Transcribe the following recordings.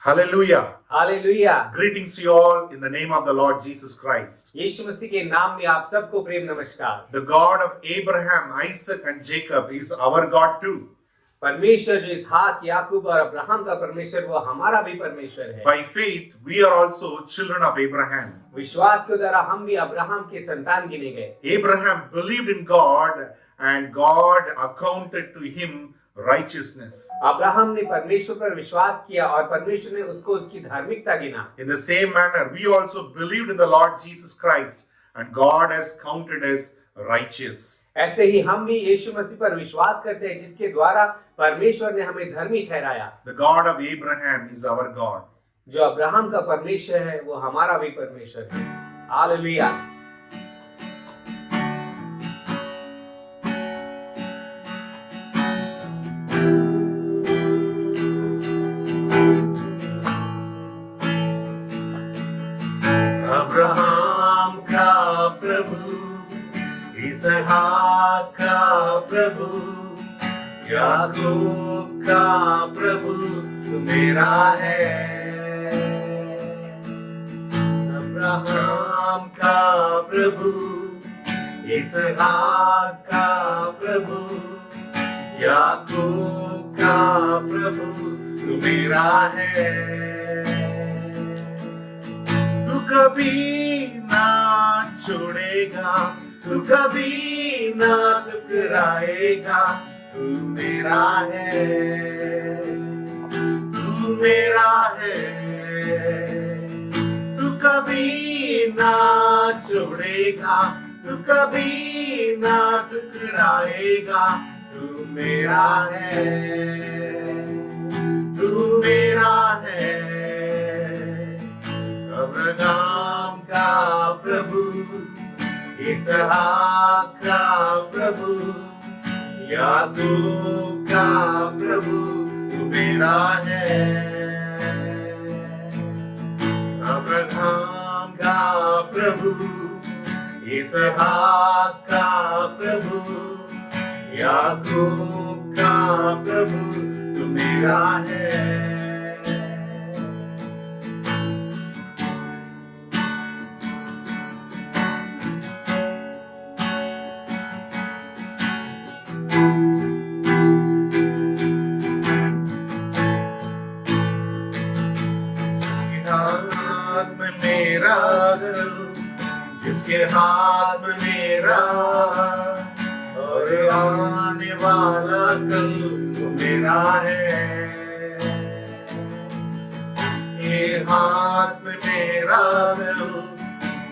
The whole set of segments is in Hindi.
Hallelujah. Hallelujah. Greetings to you all in the name of the Lord Jesus Christ. यीशु मसीह के नाम में आप सबको प्रेम नमस्कार। The God of Abraham, Isaac and Jacob is our God too. परमेश्वर जो इसहाक, याकूब और अब्राहम का परमेश्वर वो हमारा भी परमेश्वर है। By faith, we are also children of Abraham. विश्वास के द्वारा हम भी अब्राहम के संतान गिने गए। Abraham believed in God and God accounted to him righteousness. Abraham ने परमेश्वर पर विश्वास किया और परमेश्वर ने उसको उसकी धार्मिकता गिना। In the same manner, we also believed in the Lord Jesus Christ and God has counted us righteous. ऐसे ही हम भी यीशु मसीह पर विश्वास करते हैं जिसके द्वारा परमेश्वर ने हमें धर्मी ठहराया। The God of Abraham is our God. जो अब्राहम का परमेश्वर है वो हमारा भी परमेश्वर है। हालेलुया। अब्राहम का प्रभु, इसहाक का प्रभु, याकूब का प्रभु तू मेरा है। अब्राहम का प्रभु, इसहाक का प्रभु, याकूब का प्रभु तू मेरा है। तू कभी ना छोड़ेगा, तू कभी ना ठुकराएगा, तू मेरा है, तू मेरा है। तू कभी ना छोड़ेगा, तू कभी ना ठुकराएगा, तू मेरा है, तू मेरा है। अब्राहम का प्रभु, इसहाक का प्रभु, याकूब का प्रभु तू मेरा है। अब्राहम का प्रभु, इसहाक का प्रभु, याकूब का प्रभु तू मेरा है। जिसके हाथ में मेरा और आने वाला कल वो मेरा है। जिसके हाथ में मेरा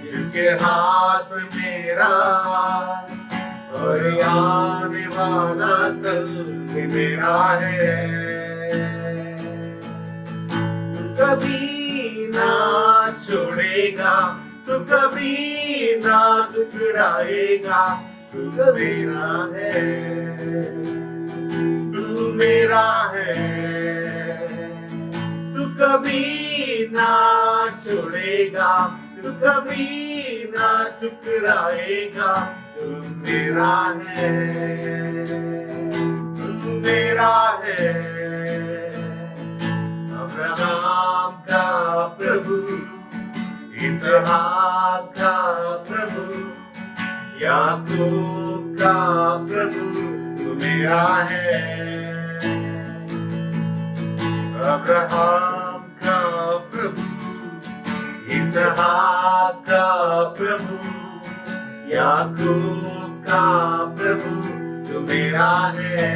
जिसके हाथ में मेरा और आने वाला कल वो मेरा है। कभी ना छोड़ेगा, तू कभी ना ठुकराएगा, तू मेरा है, तू मेरा है। तू कभी ना छोड़ेगा, तू कभी ना ठुकराएगा, तू मेरा है, तू मेरा है। अब्राहम का प्रभु, इसहाक का प्रभु, याकूब का प्रभु तू मेरा है। अब्राहम का प्रभु, इसहाक का प्रभु, याकूब का प्रभु तू मेरा है।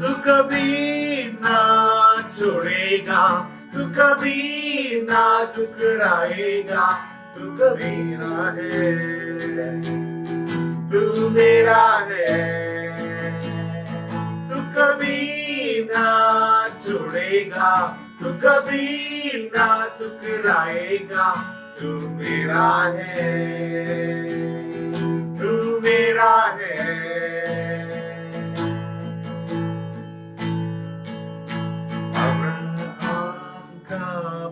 तू कभी ना छोड़ेगा, तू कभी ना ठुकराएगा, तू कभी ना है, तू मेरा है। तू कभी ना छोड़ेगा, तू कभी ना ठुकराएगा, तू मेरा है, तू मेरा है।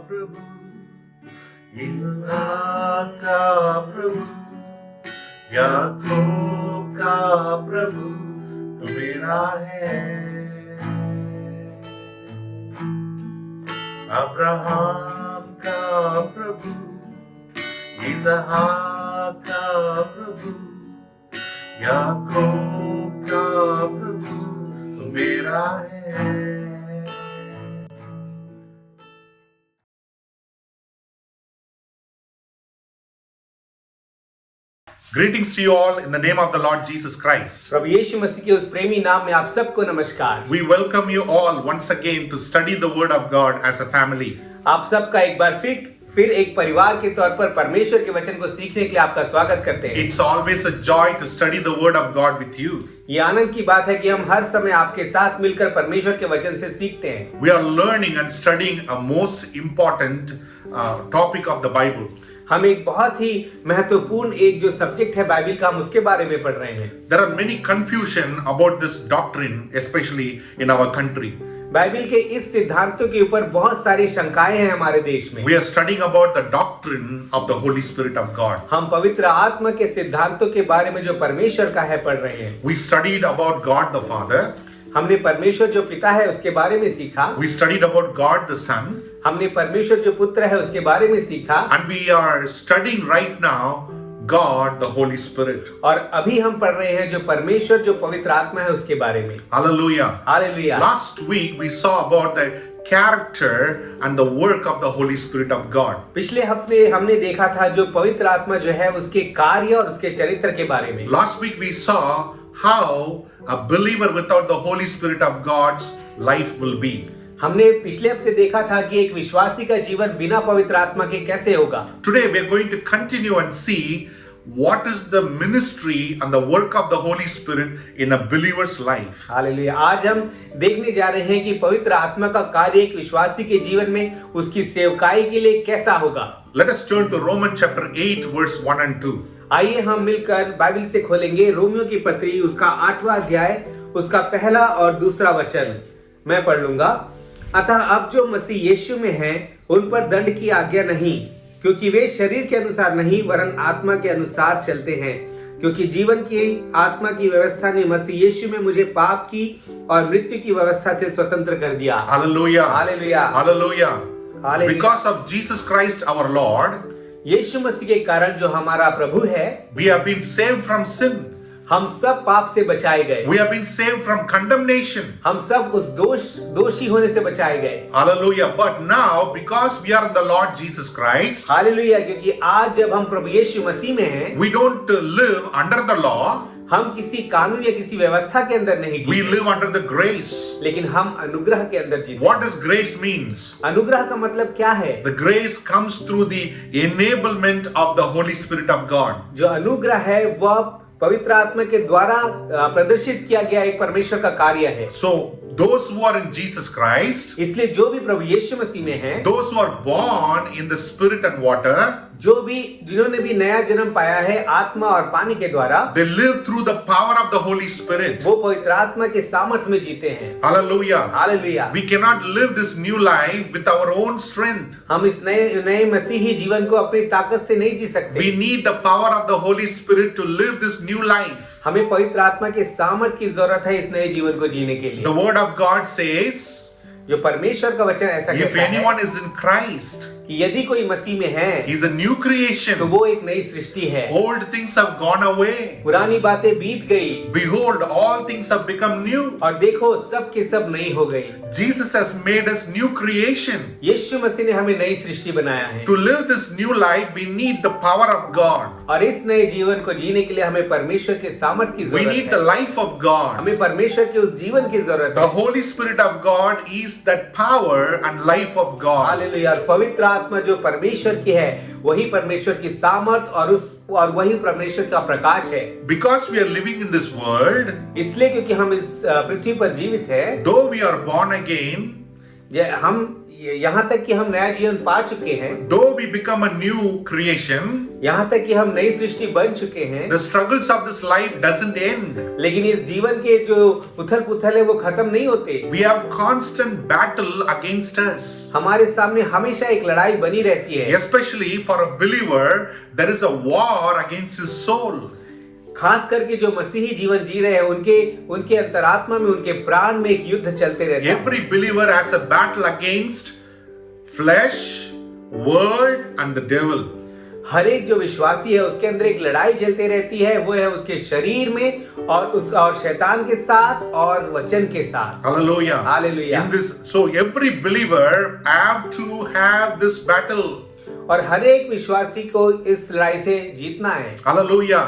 प्रभु, इसहाक का प्रभु, याकूब का प्रभु तू मेरा है। अब्राहम का प्रभु, इसहाक का प्रभु, याकूब का प्रभु तू मेरा है। Greetings to you all in the name of the Lord Jesus Christ. प्रभु यीशु मसीह के उस प्रेमी नाम में आप सबको नमस्कार। We welcome you all once again to study the Word of God as a family. आप सबका एक बार फिर एक परिवार के तौर पर परमेश्वर के वचन को सीखने के लिए आपका स्वागत करते हैं। It's always a joy to study the Word of God with you. ये आनंद की बात है कि हम हर समय आपके साथ मिलकर परमेश्वर के वचन से सीखते हैं। We are learning and studying a most important topic of the Bible. हम एक बहुत ही महत्वपूर्ण एक जो सब्जेक्ट है बाइबल का, हम उसके बारे में पढ़ रहे हैं। There are many confusion about this doctrine, especially in our country. Bible के इस सिद्धांतों के ऊपर बहुत सारी शंकाएं हैं हमारे देश में। We are studying about the doctrine of the Holy Spirit of God. हम पवित्र आत्मा के सिद्धांतों के बारे में जो परमेश्वर का है पढ़ रहे हैं। We studied about God the Father. हमने परमेश्वर जो पिता है उसके बारे में सीखा। We studied about God the Son. हमने परमेश्वर जो पुत्र है उसके बारे में सीखा। And we are studying right now God the Holy Spirit. और अभी हम पढ़ रहे हैं जो परमेश्वर जो पवित्र आत्मा है उसके बारे में। Hallelujah. Hallelujah. Last week we saw about the character and the work of the Holy Spirit of God. पिछले हफ्ते हमने देखा था जो पवित्र आत्मा जो है उसके कार्य और उसके चरित्र के बारे में। Last week we saw how a believer without the Holy Spirit of God's life will be. हमने पिछले हफ्ते देखा था कि एक विश्वासी का जीवन बिना पवित्र आत्मा के कैसे होगा। Today we are going to continue and see what is the ministry and the work of the Holy Spirit in a believer's life. Hallelujah. आज हम देखने जा रहे हैं कि पवित्र आत्मा का कार्य एक विश्वासी के जीवन में उसकी सेवकाई के लिए कैसा होगा। Let us turn to Romans chapter 8 verse 1 and 2. आइए हम मिलकर बाइबल से खोलेंगे रोमियो की पत्री उसका 8वां अध्याय उसका पहला और दूसरा वचन। मैं पढ़ लूंगा। अतः अब जो मसीह यीशु में हैं उन पर दंड की आज्ञा नहीं, क्योंकि वे शरीर के अनुसार नहीं वरन आत्मा के अनुसार चलते हैं। क्योंकि जीवन की आत्मा की व्यवस्था ने मसीह यीशु में मुझे पाप की और मृत्यु की व्यवस्था से स्वतंत्र कर दिया। Hallelujah. Hallelujah. Hallelujah. Hallelujah. Because of Jesus Christ our Lord, यीशु मसीह के कारण जो हमारा प्रभु है, we have been saved from sin. हम सब पाप से बचाए गए। We have been saved from condemnation. हम सब उस दोषी होने से बचाए गए। Hallelujah. But now, because we are in the Lord Jesus Christ, hallelujah. क्योंकि आज जब हम प्रभु यीशु मसीह में हैं, we don't live under the law. हम किसी कानून या किसी व्यवस्था के अंदर नहीं We जीते, live under the grace. लेकिन हम अनुग्रह के अंदर जीते। What does grace means? अनुग्रह का मतलब क्या है? The grace comes through the enablement of the Holy Spirit of God. जो अनुग्रह है वह पवित्र आत्मा के द्वारा प्रदर्शित किया गया एक परमेश्वर का कार्य है। So those who are in Jesus Christ, इसलिए जो भी प्रभु यीशु मसीह में हैं, those who are born in the Spirit and water, जिन्होंने भी नया जन्म पाया है आत्मा और पानी के द्वारा, they live through the power of the Holy Spirit. वो पवित्र आत्मा के सामर्थ्य में जीते हैं। Hallelujah. Hallelujah. We cannot live this new life with our own strength. हम इस नए मसीही जीवन को अपनी ताकत से नहीं जी सकते। We need the power of the Holy Spirit to live this new life. हमें पवित्र आत्मा के सामर्थ्य की जरूरत है इस नए जीवन को जीने के लिए। The word of God says, जो परमेश्वर का वचन ऐसा if कहता है anyone is in Christ, कि यदि कोई मसीह में है he is a new तो creation. वो एक नई सृष्टि है। Old things have gone away. पुरानी बातें बीत गई Behold, all things have become new. और देखो सब के सब नई हो गई। Jesus has made us new creation. यीशु मसीह ने हमें नई सृष्टि बनाया है। To live this new life, we need the power of God. और इस नए जीवन को जीने के लिए हमें परमेश्वर के सामर्थ्य की We need जरूरत the है। life of God. हमें परमेश्वर के उस जीवन की जरूरत The है। Holy Spirit of God is that power and life of God. Hallelujah. और पवित्र आत्मा जो परमेश्वर की है वही परमेश्वर की सामर्थ और वही परमेश्वर का प्रकाश है। Because we are living in this world, इसलिए क्योंकि हम इस पृथ्वी पर जीवित है, though we are born again, हम यहाँ तक कि हम नया जीवन पा चुके हैं, though we become a new creation, यहाँ तक कि हम नई सृष्टि बन चुके हैं, the struggles of this life doesn't end. लेकिन इस जीवन के जो उथल पुथल है वो खत्म नहीं होते। We have constant battle against us. हमारे सामने हमेशा एक लड़ाई बनी रहती है। Especially for a believer, there is a war against his soul. खास करके जो मसीही जीवन जी रहे हैं उनके अंतरात्मा में, उनके प्राण में एक युद्ध चलते रहता है। Every believer has a battle against flesh, world, and the devil. हर एक जो विश्वासी है उसके अंदर एक लड़ाई चलती रहती है, वो है उसके शरीर में और शैतान के साथ और वचन के साथ। Hallelujah. Hallelujah. In this, so every believer have to have this battle. और हर एक विश्वासी को इस लड़ाई से जीतना है। Hallelujah.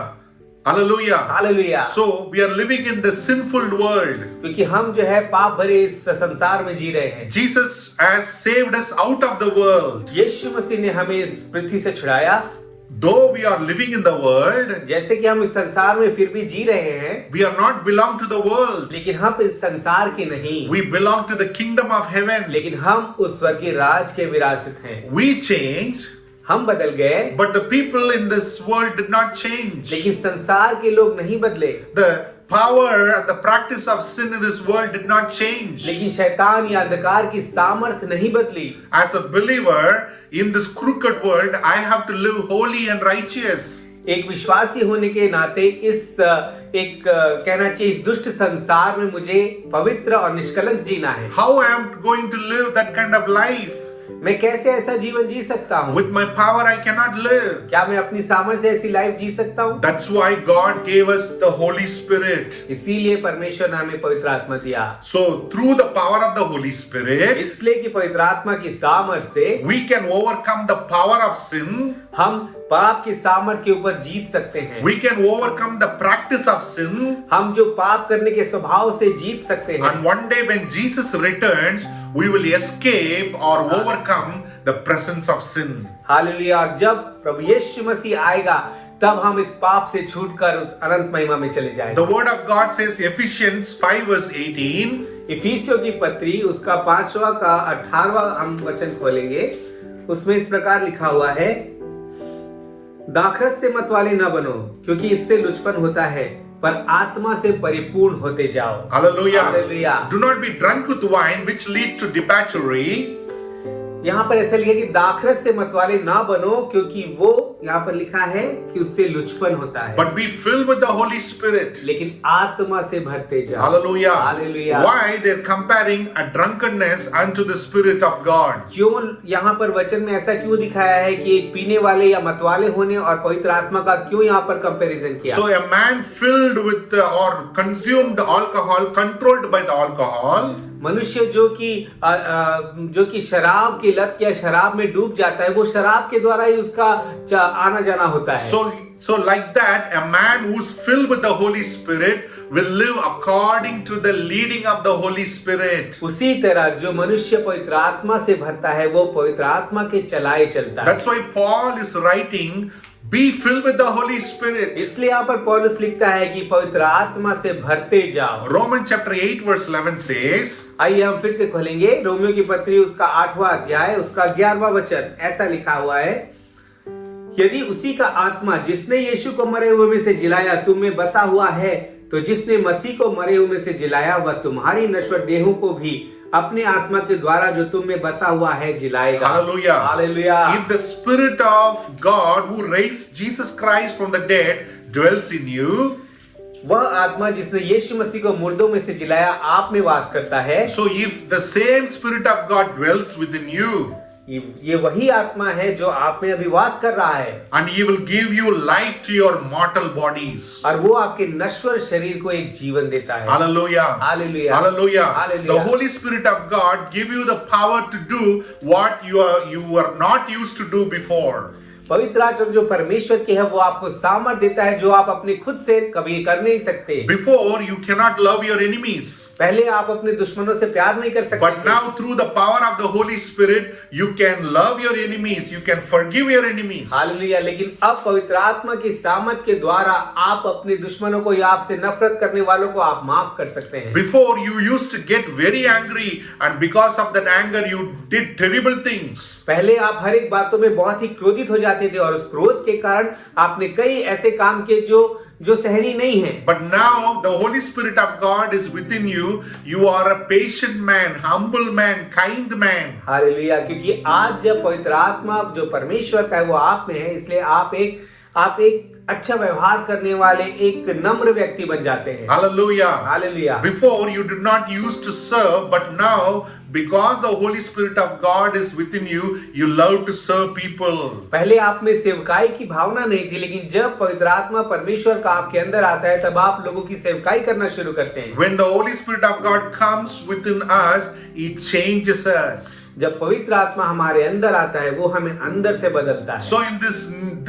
Hallelujah. Hallelujah. So we are living in the sinful world. क्योंकि हम जो है पाप भरे इस संसार में जी रहे हैं। Jesus has saved us out of the world. यीशु मसीह ने हमें इस पृथ्वी से छुड़ाया। Though we are living in the world, जैसे कि हम इस संसार में फिर भी जी रहे हैं, we are not belong to the world. लेकिन हम इस संसार के नहीं, We belong to the kingdom of heaven. लेकिन हम उस स्वर्गीय राज के विरासत हैं। We changed, हम बदल गए, but the people in this world did not change. लेकिन संसार के लोग नहीं बदले। The power and the practice of sin in this world did not change. लेकिन शैतान या अंधकार की सामर्थ नहीं बदली। As a believer in this crooked world, I have to live holy and righteous. एक विश्वासी होने के नाते इस कहना चाहिए इस दुष्ट संसार में मुझे पवित्र और निष्कलंक जीना है। How I am going to live that kind of life? मैं कैसे ऐसा जीवन जी सकता हूँ? With my power I cannot live. क्या मैं अपनी सामर्थ्य से ऐसी लाइफ जी सकता हूँ? That's why God gave us the Holy Spirit. इसीलिए परमेश्वर ने हमें पवित्र आत्मा दिया। So through the power of the Holy Spirit, इसलिए कि पवित्र आत्मा की सामर्थ्य से we can overcome the power of sin. हम पाप की सामर्थ्य के ऊपर जीत सकते हैं। We can overcome the practice of sin. हम जो पाप करने के स्वभाव से जीत सकते हैं। And one day when Jesus returns, we will escape or overcome the presence of sin. Hallelujah. और जब प्रभु यीशु मसीह आएगा तब हम इस पाप से छूटकर उस अनंत महिमा में चले जाएंगे। The word of God says, Ephesians 5 verse 18. इफिसियों की पत्री उसका 5वां का 18वां हम वचन खोलेंगे। उसमें इस प्रकार लिखा हुआ है, दाखरस से मत वाले न बनो, क्योंकि इससे लुचपन होता है, पर आत्मा से परिपूर्ण होते जाओ। Hallelujah. Hallelujah. Do not be drunk with wine which lead to debauchery. यहाँ पर ऐसा लिखा कि दाखरस से मत वाले ना बनो, क्योंकि वो यहाँ पर लिखा है कि उससे लुचपन होता है। But be filled with the Holy Spirit. लेकिन आत्मा से भरते जाओ। Hallelujah. Hallelujah. Why they're comparing a drunkenness unto the Spirit of God? क्यों यहाँ पर वचन में ऐसा क्यों दिखाया है कि एक पीने वाले या मतवाले होने और पवित्र आत्मा का क्यों यहाँ पर कंपैरिजन किया? So a man filled with or consumed alcohol, controlled by the alcohol, मनुष्य जो कि शराब की लत या शराब में डूब जाता है, वो शराब के द्वारा ही उसका आना जाना होता है। So like that, a man who's filled with the Holy Spirit will live according to the leading of the Holy Spirit. उसी तरह जो मनुष्य पवित्र आत्मा से भरता है वो पवित्र आत्मा के चलाए चलता है। That's why Paul is writing, be filled with the Holy Spirit. इसलिए यहाँ पर पौलुस लिखता है कि पवित्र आत्मा से भरते जाओ। Romans chapter 8 verse 11 says, आइए हम फिर से खोलेंगे रोमियो की पत्री उसका 8वां अध्याय उसका 11वां वचन। ऐसा लिखा हुआ है, यदि उसी का आत्मा जिसने यीशु को मरे हुए में से जिलाया तुम में बसा हुआ है, तो जिसने मसीह को मरे हुए में से जिलाया वह तुम्हारी नश्वर देहों को भी अपने आत्मा के द्वारा जो तुम में बसा हुआ है जिलाएगा। Hallelujah. Hallelujah. If the Spirit of God who raised Jesus Christ from the dead dwells in you, वह आत्मा जिसने यीशु मसीह को मुर्दों में से जिलाया आप में वास करता है। so if the same Spirit of God dwells within you, ये वही आत्मा है जो आप में अभी वास कर रहा है, and He will give you life to your mortal bodies. और वो आपके नश्वर शरीर को एक जीवन देता है। Hallelujah. Hallelujah. Hallelujah. Hallelujah. The Holy Spirit of God give you the power to do what you are not used to do before. पवित्र आत्मा जो परमेश्वर की है वो आपको सामर्थ देता है जो आप अपने खुद से कभी कर नहीं सकते। Before you cannot love your enemies. पहले आप अपने दुश्मनों से प्यार नहीं कर सकते। But now through the power of the Holy Spirit, you can love your enemies. You can forgive your enemies. Hallelujah. लेकिन अब पवित्र आत्मा की सामर्थ के द्वारा आप अपने दुश्मनों को या आपसे नफरत करने वालों को आप माफ कर सकते हैं। Before you used to get very angry, and because of that anger you did terrible things. पहले आप हर एक बातों में बहुत ही क्रोधित हो जाते थे और उस क्रोध के कारण आपने कई ऐसे काम किए जो सहनीय नहीं है। But now the Holy Spirit of God is within you. You are a patient man, humble man, kind man. Hallelujah. क्योंकि आज जब पवित्र आत्मा जो परमेश्वर का है वो आप में है, इसलिए आप एक अच्छा व्यवहार करने वाले एक नम्र व्यक्ति बन जाते हैं। Hallelujah. Hallelujah. Before you did not used to serve, but now because the Holy Spirit of God is within you, you love to serve people. पहले आप में सेवकाई की भावना नहीं थी, लेकिन जब पवित्र आत्मा परमेश्वर का आपके अंदर आता है तब आप लोगों की सेवकाई करना शुरू करते हैं। When the Holy Spirit of God comes within us, He changes us. जब पवित्र आत्मा हमारे अंदर आता है वो हमें अंदर से बदलता है। So in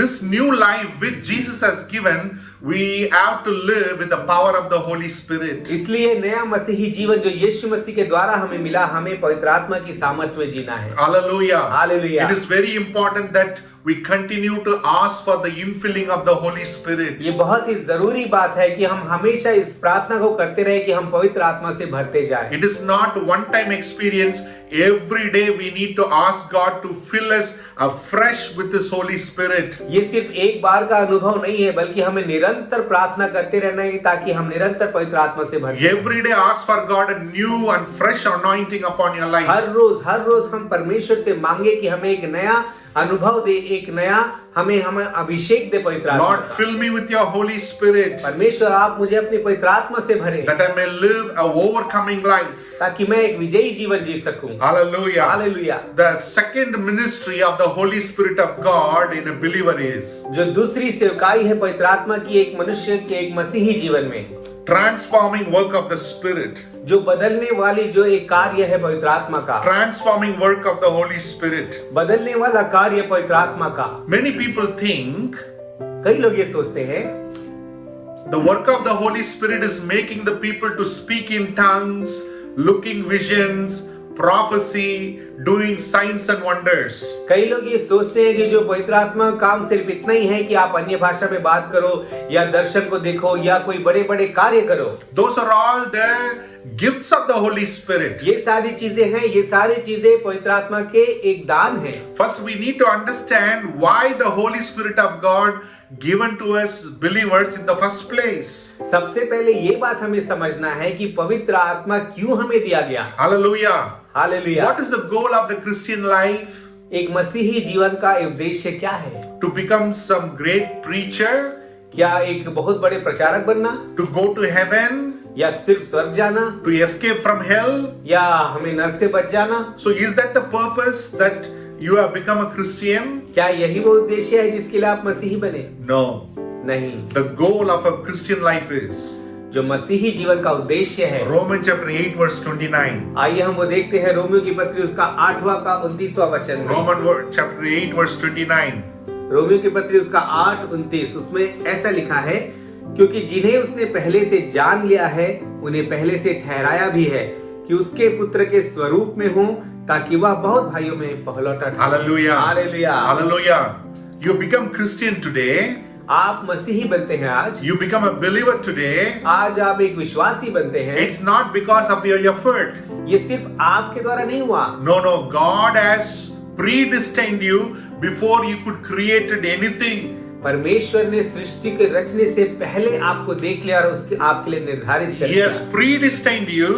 this new life which Jesus has given, we have to live with the power of the Holy Spirit. इसलिए नया मसीही जीवन जो यीशु मसीह के द्वारा हमें मिला, हमें पवित्र आत्मा की सामर्थ में जीना है। Hallelujah. Hallelujah. It is very important that we continue to ask for the infilling of the Holy Spirit. ये बहुत ही जरूरी बात है कि हम हमेशा इस प्रार्थना को करते रहे कि हम पवित्र आत्मा से भरते जाएं। It is not one time experience. Every day we need to ask God to fill us afresh with His Holy Spirit. ये सिर्फ एक बार का अनुभव नहीं है, बल्कि हमें निरंतर प्रार्थना करते रहना है ताकि हम निरंतर पवित्र आत्मा से भर जाएं। Every day ask for God a new and fresh anointing upon your life. हर रोज हम परमेश्वर से मांगे कि हमें एक नया अनुभव दे, एक नया हमें अभिषेक दे पवित्र आत्मा Lord, का। fill me with your Holy Spirit, परमेश्वर आप मुझे अपनी पवित्र आत्मा से भरें that I may live a overcoming life. ताकि मैं एक विजयी जीवन जी सकूं। Hallelujah. Hallelujah. The second ministry of the Holy Spirit of God in a believer is जो दूसरी सेवकाई है पवित्र आत्मा की एक मनुष्य के एक मसीही जीवन में, transforming work of the Spirit. जो बदलने वाली जो एक कार्य है पवित्र आत्मा का, Transforming work of the Holy Spirit. बदलने वाला कार्य पवित्र आत्मा का। Many people think कई लोग ये सोचते हैं the work of the Holy Spirit is making the people to speak in tongues, looking visions, prophecy, doing signs and wonders. कई लोग ये सोचते हैं कि जो पवित्र आत्मा का काम सिर्फ इतना ही है कि आप अन्य भाषा में बात करो या दर्शन को देखो या कोई बड़े बड़े कार्य करो। Those are all the gifts of the Holy Spirit. ये सारी चीजें हैं, ये सारी चीजें पवित्र आत्मा के एक दान है। First, we need to understand why the Holy Spirit of God given to us believers in the first place. सबसे पहले ये बात हमें समझना है कि पवित्र आत्मा क्यों हमें दिया गया। Hallelujah. Hallelujah. What is the goal of the Christian life? एक मसीही जीवन का उद्देश्य क्या है? To become some great preacher? क्या एक बहुत बड़े प्रचारक बनना, To go to heaven? या सिर्फ स्वर्ग जाना, To escape from hell? या हमें नरक से बच जाना? So is that the purpose that you have become a Christian? क्या यही वो उद्देश्य है जिसके लिए आप मसीही बने? No. नहीं। The goal of a Christian life is जो मसीही जीवन का उद्देश्य है, Romans chapter 8 verse 29. आइए हम वो देखते हैं रोमियो की पत्री उसका 8वां का 29वां वचन में। Romans chapter 8 verse 29. रोमियो की पत्री उसका 8:29, उसमें ऐसा लिखा है, क्योंकि जिन्हें उसने पहले से जान लिया है उन्हें पहले से ठहराया भी है कि उसके पुत्र के स्वरूप में हो, ताकि वह बहुत भाइयों में पहलौठा ठहरे। Hallelujah. Hallelujah. Hallelujah. You become Christian today. आप मसीही बनते हैं आज, You become a believer today. आज आप एक विश्वासी बनते हैं। It's not because of your effort. ये सिर्फ आपके द्वारा नहीं हुआ, No, no. God has predestined you before you could created anything. परमेश्वर ने सृष्टि के रचने से पहले आपको देख लिया और उसके आपके लिए निर्धारित कर He दिया। has predestined you.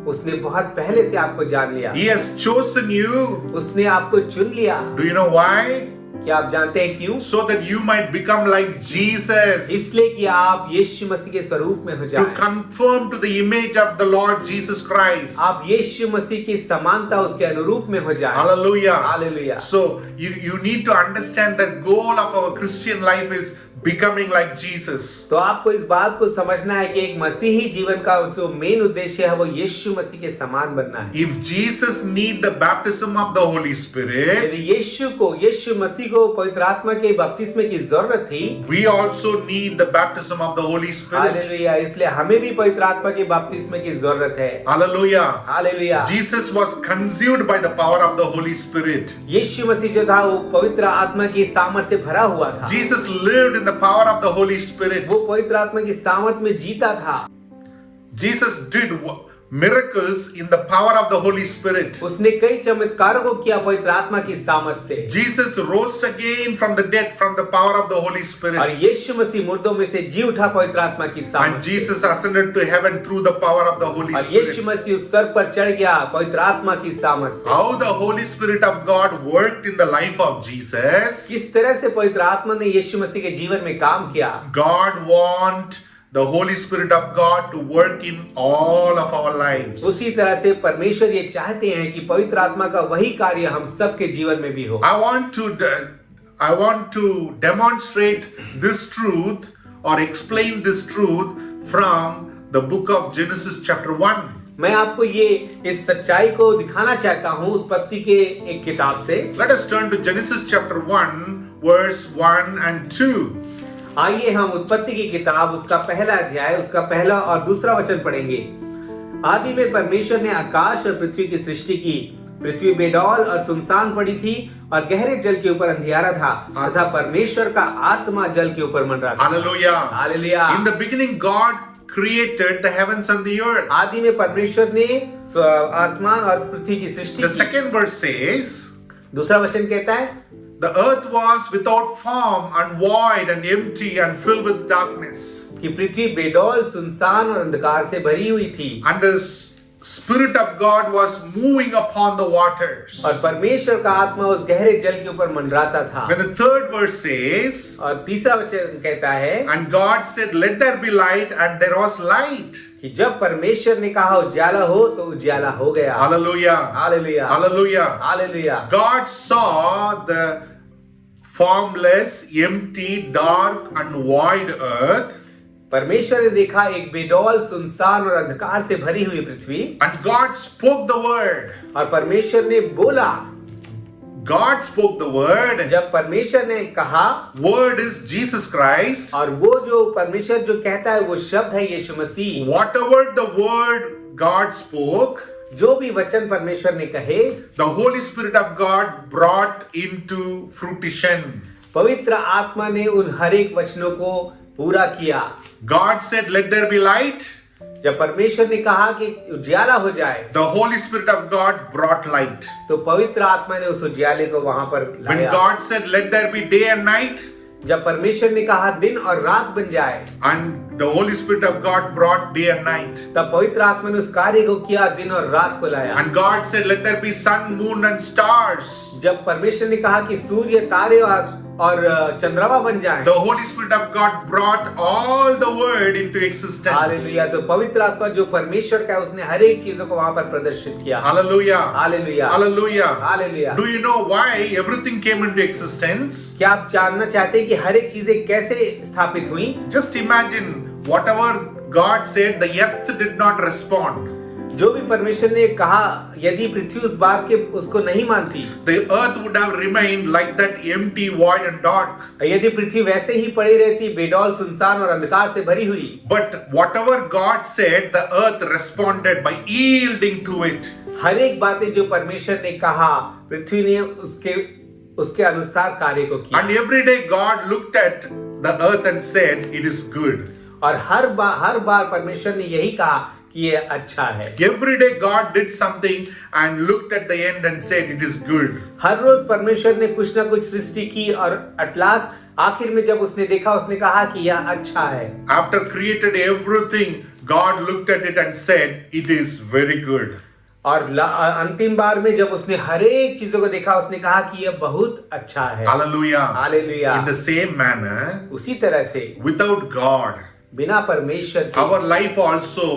उसने बहुत पहले से आपको जान लिया, He has chosen you. उसने आपको चुन लिया। Do you know why? क्या आप जानते हैं क्यों? So that you might become like Jesus. इसलिए कि आप यीशु मसीह के स्वरूप में हो To जाएं। conform to the image of the Lord Jesus Christ. आप यीशु मसीह की समानता उसके अनुरूप में हो जाएं। Hallelujah. Hallelujah. So you need to understand that goal of our Christian life is becoming like Jesus. तो आपको इस बात को समझना है कि एक मसीही जीवन का जो मेन उद्देश्य है वो यीशु मसीह के समान बनना है। If Jesus need the baptism of the Holy Spirit, यदि यीशु मसीह को पवित्र आत्मा के बपतिस्मे की जरूरत थी, we also need the baptism of the Holy Spirit. Hallelujah, इसलिए हमें भी पवित्र आत्मा के बपतिस्मे की जरूरत है। Hallelujah. Hallelujah. Jesus was consumed by the power of the Holy Spirit. यीशु मसीह जो था वो पवित्र आत्मा की सामर्थ से भरा हुआ था। Jesus lived in the power of the Holy Spirit. वो पवित्र आत्मा की सामर्थ में जीता था। Jesus did miracles in the power of the Holy Spirit. उसने कई चमत्कारों को किया पवित्र आत्मा की सामर्थ से। Jesus rose again from the dead from the power of the Holy और Spirit. यीशु मसीह मुर्दों में से जी उठा पवित्र आत्मा की And सामर्थ से। Jesus ascended to heaven through the power of the Holy और यीशु Spirit. मसीह उस स्वर्ग पर चढ़ गया पवित्र आत्मा की सामर्थ से। How the Holy Spirit of God worked in the life of Jesus. किस तरह से पवित्र आत्मा ने यीशु मसीह के जीवन में काम किया। God want the Holy Spirit of God to work in all of our lives. उसी तरह से परमेश्वर ये चाहते हैं कि पवित्र आत्मा का वही कार्य हम सबके जीवन में भी हो। I want to demonstrate this truth or explain this truth from the book of Genesis chapter 1. मैं आपको ये इस सच्चाई को दिखाना चाहता हूँ उत्पत्ति के एक किताब से। Let us turn to Genesis chapter 1 verse 1 and 2. आइए हम उत्पत्ति की किताब उसका पहला अध्याय उसका पहला और दूसरा वचन पढ़ेंगे। आदि में परमेश्वर ने आकाश और पृथ्वी की सृष्टि की। पृथ्वी बेडौल और सुनसान पड़ी थी और गहरे जल के ऊपर अंधियारा था तथा परमेश्वर का आत्मा जल के ऊपर मंडरा था। Hallelujah. Hallelujah. In the beginning God created the heavens and the earth. आदि में परमेश्वर ने आसमान और पृथ्वी की सृष्टि The की। second verse says, दूसरा वचन कहता है the earth was without form and void and empty and filled with darkness. कि पृथ्वी बेडौल सुनसान और अंधकार से भरी हुई थी And the Spirit of God was moving upon the waters. और परमेश्वर का आत्मा उस गहरे जल के ऊपर मंडराता था। When the third verse says, और तीसरा वचन कहता है and God said, let there be light, and there was light. कि जब परमेश्वर ने कहा उजाला हो तो उजाला हो गया। Hallelujah. Hallelujah Hallelujah. Hallelujah. God saw the formless, empty, dark, and void earth. परमेश्वर ने देखा एक बेडौल सुनसान और अंधकार से भरी हुई पृथ्वी And God spoke the word. और परमेश्वर ने बोला। God spoke the word. जब परमेश्वर ने कहा Word is Jesus Christ. और वो जो परमेश्वर जो कहता है वो शब्द है यीशु मसीह। Whatever the word God spoke, जो भी वचन परमेश्वर ने कहे the Holy Spirit of God brought into fruition. पवित्र आत्मा ने उन हर एक वचनों को पूरा किया। God said, let there be light. जब परमेश्वर ने कहा कि उजाला हो जाए The Holy Spirit of God brought light. तो पवित्र आत्मा ने उस उजाले को वहां पर When लाया। God said, let there be day and night, जब परमेश्वर ने कहा दिन और रात बन जाए and the Holy Spirit of God brought day and night. तब पवित्र आत्मा ने उस कार्य को किया दिन और रात को लाया। And God said, let there be sun, moon, and stars. जब परमेश्वर ने कहा कि सूर्य तारे और चंद्रमा बन जाए The Holy Spirit of God brought all the word into existence. Hallelujah. तो पवित्र आत्मा जो परमेश्वर का है उसने हर एक चीजों को वहां पर प्रदर्शित किया। Hallelujah. Hallelujah Hallelujah. Hallelujah. Do you know why everything came into existence? क्या आप जानना चाहते हैं कि हर एक चीजें कैसे स्थापित हुई? Just imagine whatever God said, the earth did not respond. जो भी परमेश्वर ने कहा यदि पृथ्वी उस बात के उसको नहीं मानती The earth would have remained like that, empty, void, and dark. यदि पृथ्वी वैसे ही पड़ी रहती बेडौल सुनसान और अंधकार से भरी हुई But whatever God said, the earth responded by yielding to it. हर एक बातें जो परमेश्वर ने कहा पृथ्वी ने उसके अनुसार कार्य को किया। And every day God looked at the earth and said, it is good. और हर बार परमेश्वर ने यही कहा कि ये अच्छा है। Every day God did something and looked at the end and said, it is good. हर रोज परमेश्वर ने कुछ ना कुछ सृष्टि की और at last आखिर में जब उसने देखा उसने कहा कि यह अच्छा है। After created everything, God looked at it and said, it is very good. और अंतिम बार में जब उसने हर एक चीजों को देखा उसने कहा कि यह बहुत अच्छा है। Hallelujah. Hallelujah. In the same manner, उसी तरह से without God, बिना परमेश्वर के our life also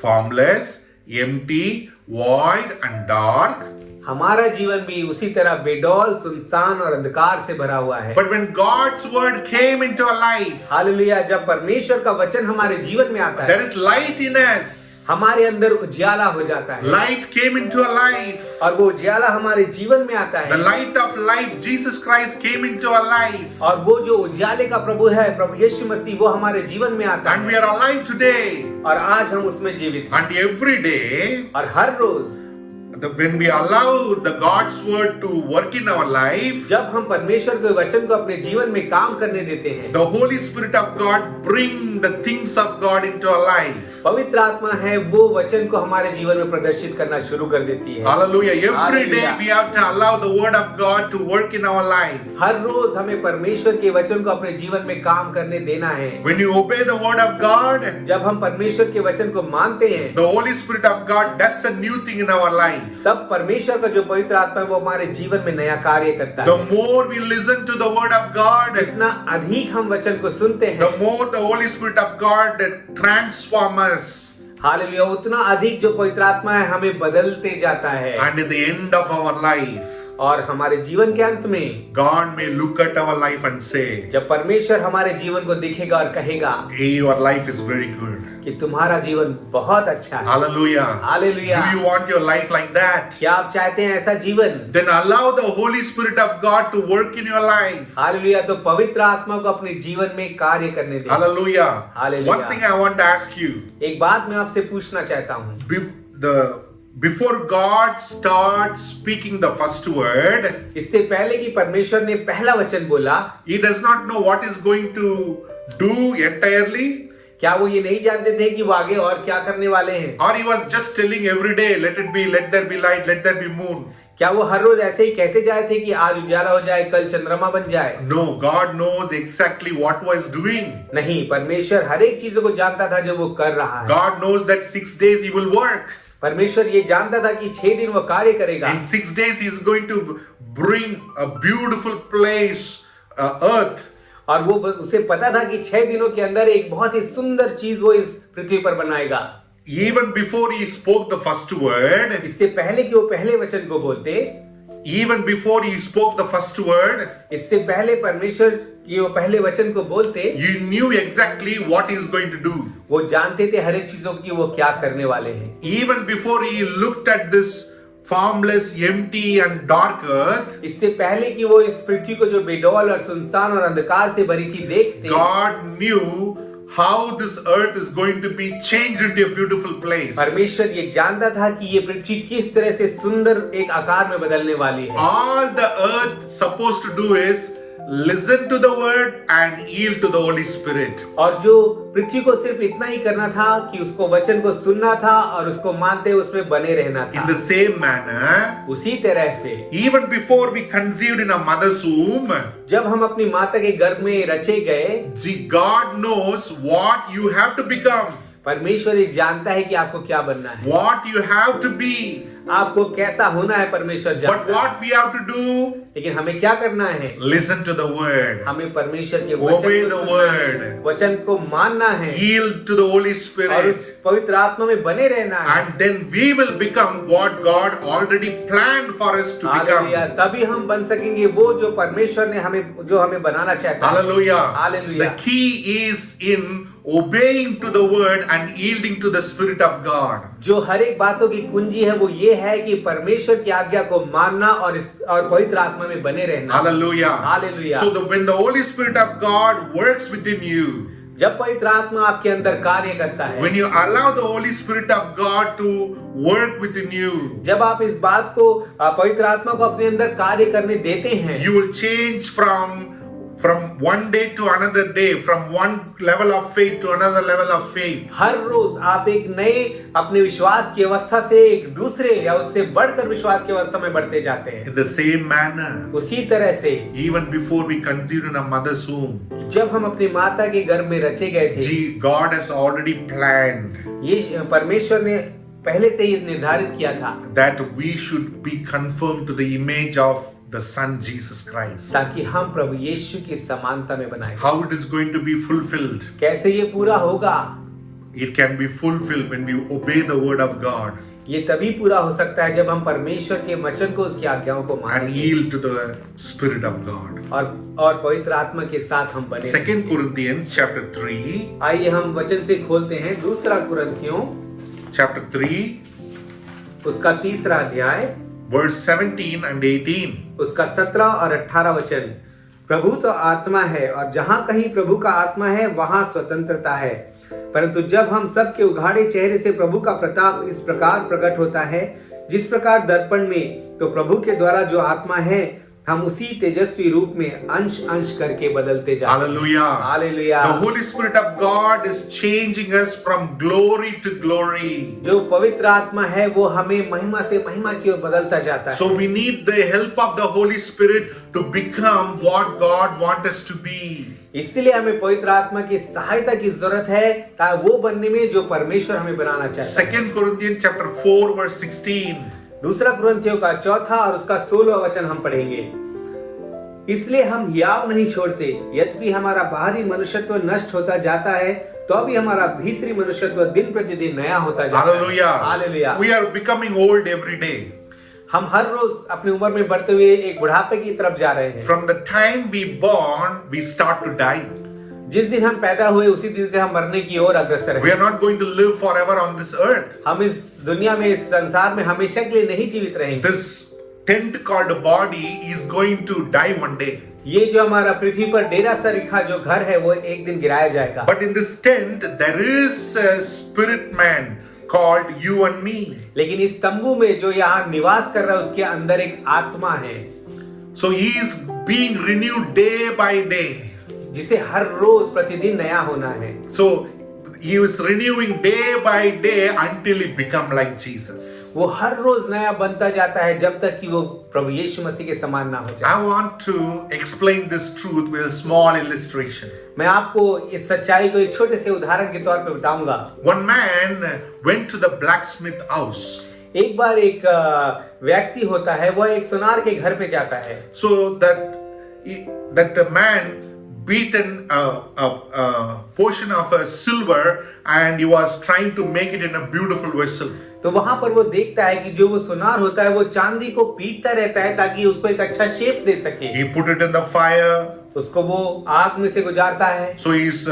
formless, empty, void, and dark. हमारा जीवन भी उसी तरह बेडौल सुनसान और अंधकार से भरा हुआ है। But when God's word came into our life, hallelujah. जब परमेश्वर का वचन हमारे जीवन में आता there है is light in us. हमारे अंदर उजाला हो जाता है। Light came into our life. और वो उजाला हमारे जीवन में आता The है। light of life, Jesus Christ, came into our life. और वो जो उजाले का प्रभु है प्रभु यीशु मसीह वो हमारे जीवन में आता And we है। are alive today. और आज हम उसमें जीवित हैं। And every day, और हर रोज when we allow the God's word to work in our life, जब हम परमेश्वर के वचन को अपने जीवन में काम करने देते हैं the Holy Spirit of God bring the things of God into our life. पवित्र आत्मा है वो वचन को हमारे जीवन में प्रदर्शित करना शुरू कर देती है। Hallelujah. Every day Hallelujah. we have to allow the word of God to work in our life. हर रोज हमें परमेश्वर के वचन को अपने जीवन में काम करने देना है। When you obey the word of God, जब हम परमेश्वर के वचन को मानते हैं, the Holy Spirit of God does a new thing in our life. तब परमेश्वर का जो पवित्र आत्मा है वो हमारे जीवन में नया कार्य करता The है। more we listen to the word of God, जितना अधिक हम वचन को सुनते हैं, the more the Holy Spirit of God transforms us. Hallelujah, उतना अधिक जो पवित्र आत्मा है हमें बदलते जाता है। And at the end of our life, और हमारे जीवन के अंत में God may look at our life and say, जब परमेश्वर हमारे जीवन को देखेगा और कहेगा hey, your life is very good. कि तुम्हारा जीवन बहुत अच्छा है। Hallelujah. Hallelujah. Do you want your life like that? क्या आप चाहते हैं ऐसा जीवन? Then allow the Holy Spirit of God to work in your life. Hallelujah, तो पवित्र आत्मा को अपने जीवन में कार्य करने दें। Hallelujah. Hallelujah. One thing I want to ask you. एक बात मैं आपसे पूछना चाहता हूँ। Before God starts speaking the first word, इससे पहले कि परमेश्वर ने पहला वचन बोला, He does not know what is going to do entirely. क्या वो ये नहीं जानते थे कि वो आगे और क्या करने वाले हैं? Or He was just telling every day, let it be, let there be light, let there be moon. क्या वो हर रोज ऐसे ही कहते जाए थे कि आज उजाला हो जाए, कल चंद्रमा बन जाए? No, God knows exactly what was doing. नहीं, परमेश्वर हर एक चीजों को जानता था जो वो कर रहा है। God knows that 6 days He will work. परमेश्वर ये जानता था कि 6 दिन वो कार्य करेगा। In 6 days He is going to bring a beautiful place, earth. और वो उसे पता था कि 6 दिनों के अंदर एक बहुत ही सुंदर चीज वो इस पृथ्वी पर बनाएगा। Even before He spoke the first word, इससे पहले कि वो पहले वचन को बोलते, even before He spoke the first word, इससे पहले परमेश्वर कि वो पहले वचन को बोलते, He knew exactly what He is going to do. वो जानते थे हर एक चीजों की वो क्या करने वाले हैं। Even before He looked at this formless, empty and dark earth, इससे पहले कि वो इस पृथ्वी को जो बेडौल और सुनसान और अंधकार से भरी थी देखते, God knew how this earth is going to be changed into a beautiful place. परमेश्वर ये जानता था कि ये पृथ्वी किस तरह से सुंदर एक आकार में बदलने वाली है। All the earth supposed to do is listen to the word and yield to the Holy Spirit. और जो पृथ्वी को सिर्फ इतना ही करना था कि उसको वचन को सुनना था और उसको मानते उसमें बने रहना था। In the same manner, उसी तरह से even before we conceived in a mother's womb, जब हम अपनी माता के गर्भ में रचे गए, God knows what you have to become, परमेश्वर ये जानता है कि आपको क्या बनना है, what you have to be. आपको कैसा होना है, परमेश्वर But जानता है। what we have to do? लेकिन हमें क्या करना है? Listen to the word. हमें परमेश्वर के Obey वचन the को सुनना है, word. वचन को मानना है Yield to the Holy और Spirit. उस पवित्र आत्मा में बने रहना है। And then we will become what God already planned for us to hallelujah, become. तभी हम बन सकेंगे वो जो परमेश्वर ने हमें बनाना चाहता है। Hallelujah. Hallelujah. The key is in obeying to the word and yielding to the Spirit of God. जो हर एक बातों की कुंजी है वो ये है कि परमेश्वर की आज्ञा को मानना और पवित्र आत्मा में बने रहना। Hallelujah. Hallelujah. So when the Holy Spirit of God works within you, जब पवित्र आत्मा आपके अंदर कार्य करता है, when you allow the Holy Spirit of God to work within you, जब आप इस बात को पवित्र आत्मा को अपने अंदर कार्य करने देते हैं, you will change from one day to another day, from one level of faith to another level of faith. हर रोज आप एक नए अपने विश्वास की अवस्था से एक दूसरे या उससे बढ़कर विश्वास की अवस्था में बढ़ते जाते हैं। In the same manner, उसी तरह से even before we conceived in a mother's womb, जब हम अपनी माता के गर्भ में रचे गए थे, God has already planned ये परमेश्वर ने पहले से ही निर्धारित किया था that we should be conformed to the image of the Son Jesus Christ. ताकि हम प्रभु यीशु की समानता में बनाए। How it is going to be fulfilled? कैसे ये पूरा होगा? It can be fulfilled when we obey the word of God ये तभी पूरा हो सकता है जब हम परमेश्वर के वचन को, उसकी आज्ञाओं को and मानेंगे yield to the Spirit of God. और पवित्र आत्मा के साथ हम बने। 2 Corinthians chapter 3, आइए हम वचन से खोलते हैं दूसरा कुरिन्थियों chapter 3, उसका 3रा अध्याय, verse 17 and 18. उसका 17 और 18 वचन। प्रभु तो आत्मा है और जहाँ कहीं प्रभु का आत्मा है वहाँ स्वतंत्रता है, परंतु जब हम सब के उघाड़े चेहरे से प्रभु का प्रताप इस प्रकार प्रकट होता है जिस प्रकार दर्पण में, तो प्रभु के द्वारा जो आत्मा है हम उसी तेजस्वी रूप में अंश अंश करके बदलते जाते हैं। Hallelujah. Hallelujah. The Holy Spirit of God is changing us from glory to glory. जो पवित्र आत्मा है वो हमें महिमा से महिमा की ओर बदलता जाता है। So we need the help of the Holy Spirit to become what God wants us to be. इसलिए हमें पवित्र आत्मा की सहायता की जरूरत है ताकि वो बनने में जो परमेश्वर हमें बनाना चाहता है। 2 Corinthians chapter 4 verse 16. दूसरा कुरिन्थियों का 4 और उसका 16वां वचन हम पढ़ेंगे। इसलिए हम हियाव नहीं छोड़ते, यद्यपि हमारा बाहरी मनुष्यत्व नष्ट होता जाता है तो भी हमारा भीतरी मनुष्यत्व दिन प्रतिदिन नया होता जाता है। Hallelujah. Hallelujah. We are becoming old every day. हम हर रोज अपनी उम्र में बढ़ते हुए एक बुढ़ापे की तरफ जा रहे हैं। From the time we born, we start to die. जिस दिन हम पैदा हुए उसी दिन से हम मरने की ओर अग्रसर We हैं। are not going to live forever on this earth. हम इस दुनिया में, इस संसार में हमेशा के लिए नहीं जीवित रहेंगे। This tent called body is going to die one day. ये जो हमारा पृथ्वी पर डेरा सा रिखा जो घर है वो एक दिन गिराया जाएगा। But in this tent, there is a spirit man called you and me. लेकिन इस तंबू में जो यहाँ निवास कर रहा है उसके अंदर एक आत्मा है So he is being renewed day by day. जिसे हर रोज प्रतिदिन नया होना है। So he is renewing day by day until he become like Jesus. वो हर रोज नया बनता जाता है जब तक कि वो प्रभु यीशु मसीह के समान ना हो जाए। I want to explain this truth with a small illustration. मैं आपको इस सच्चाई को एक छोटे से उदाहरण के तौर पे बताऊंगा। One man went to the blacksmith house. एक बार एक व्यक्ति होता है, वह एक सुनार के घर पे जाता है। So that the man beaten a portion of a silver and he was trying to make it in a beautiful vessel. तो वहां पर वो देखता है कि जो वो सुनार होता है वो चांदी को पीटता रहता है ताकि उसको एक अच्छा शेप दे सके। He put it in the fire. उसको वो आग में से गुजारता है। So he's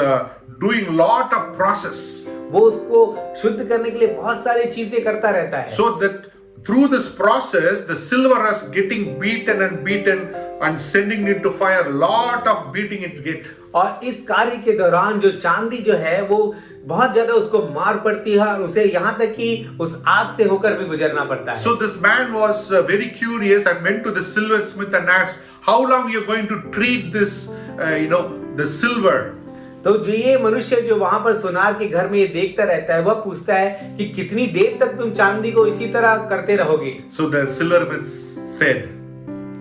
doing lot of process. वो उसको शुद्ध करने के लिए बहुत सारी चीजें करता रहता है। So that through this process, the silver is getting beaten and sending it to fire. Lot of beating it get. और इस कार्य के दौरान जो चांदी जो है वो बहुत ज्यादा उसको मार पड़ती है और उसे यहाँ तक कि उस आग से होकर भी गुजरना पड़ता है। So this man was very curious and went to the silversmith and asked, "How long you are going to treat this, the silver?" तो जो ये मनुष्य जो वहां पर सुनार के घर में ये देखता रहता है वह पूछता है कि कितनी देर तक तुम चांदी को इसी तरह करते रहोगे। So the silversmith said,